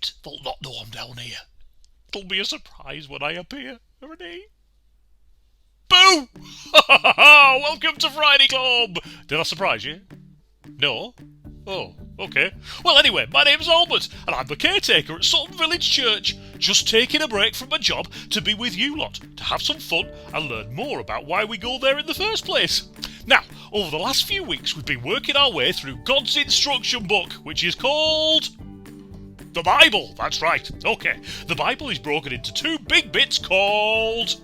Egypt. They'll not know I'm down here. It'll be a surprise when I appear, Renee. Boo! Welcome to Friday Club! Did I surprise you? No? Oh, okay. Well, anyway, my name's Albert, and I'm the caretaker at Sutton Village Church, just taking a break from my job to be with you lot, to have some fun and learn more about why we go there in the first place. Now, over the last few weeks, we've been working our way through God's instruction book, which is called the Bible. That's right. Okay, the Bible is broken into two big bits called...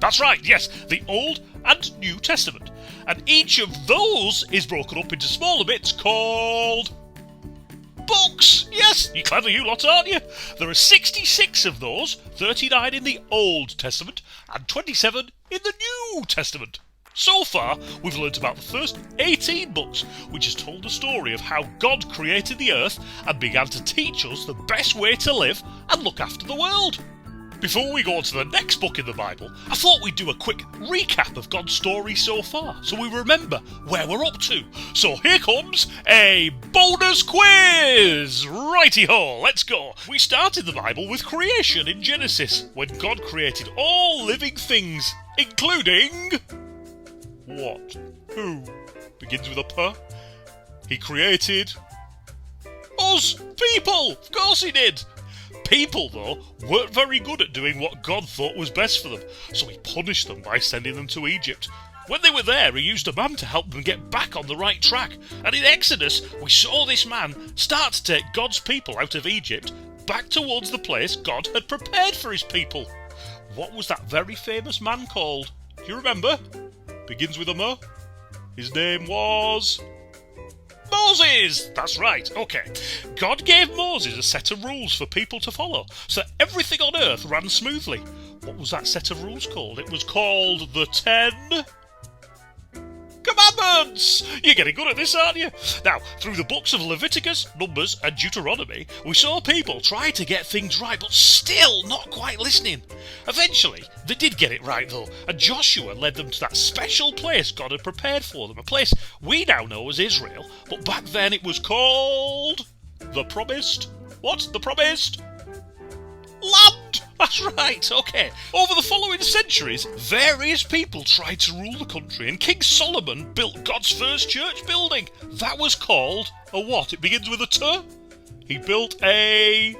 That's right, yes, the Old and New Testament. And each of those is broken up into smaller bits called books. Yes, you're clever you lot, aren't you? There are 66 of those, 39 in the Old Testament and 27 in the New Testament. So far, we've learnt about the first 18 books, which has told the story of how God created the earth and began to teach us the best way to live and look after the world. Before we go on to the next book in the Bible, I thought we'd do a quick recap of God's story so far, so we remember where we're up to. So here comes a bonus quiz! Righty-ho, let's go. We started the Bible with creation in Genesis, when God created all living things, including... What? Who? Begins with a P. He created... us! People! Of course he did! People, though, weren't very good at doing what God thought was best for them, so he punished them by sending them to Egypt. When they were there, he used a man to help them get back on the right track, and in Exodus, we saw this man start to take God's people out of Egypt back towards the place God had prepared for his people. What was that very famous man called? Do you remember? Begins with a M. His name was... Moses! That's right, okay. God gave Moses a set of rules for people to follow, so everything on earth ran smoothly. What was that set of rules called? It was called the Ten Commandments! You're getting good at this, aren't you? Now, through the books of Leviticus, Numbers and Deuteronomy, we saw people try to get things right, but still not quite listening. Eventually, they did get it right though, and Joshua led them to that special place God had prepared for them, a place we now know as Israel, but back then it was called... the Promised... What? The Promised... Land! That's right, okay. Over the following centuries, various people tried to rule the country, and King Solomon built God's first church building. That was called a what? It begins with a T? He built a...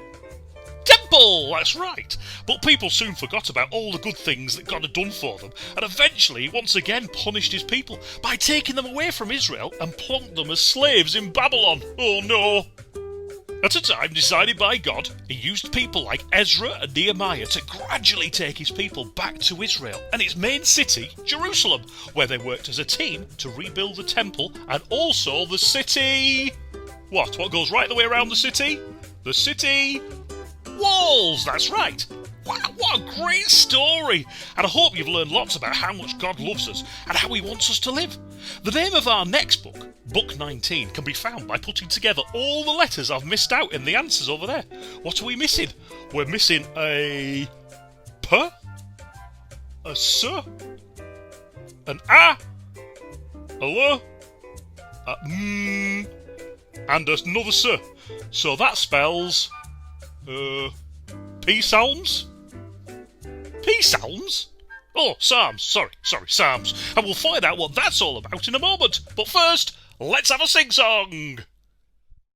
temple! That's right. But people soon forgot about all the good things that God had done for them, and eventually once again punished his people by taking them away from Israel and plonked them as slaves in Babylon. Oh no! At a time decided by God, he used people like Ezra and Nehemiah to gradually take his people back to Israel and its main city, Jerusalem, where they worked as a team to rebuild the temple and also the city... What? What goes right the way around the city? The city... walls, that's right. Wow, what a great story! And I hope you've learned lots about how much God loves us and how he wants us to live. The name of our next book, Book 19, can be found by putting together all the letters I've missed out in the answers over there. What are we missing? We're missing a P, a S, an A, a L, a M, and another S. So that spells... P-Psalms? P-Psalms? Oh, Psalms. Sorry, Psalms. And we'll find out what that's all about in a moment. But first, let's have a sing-song!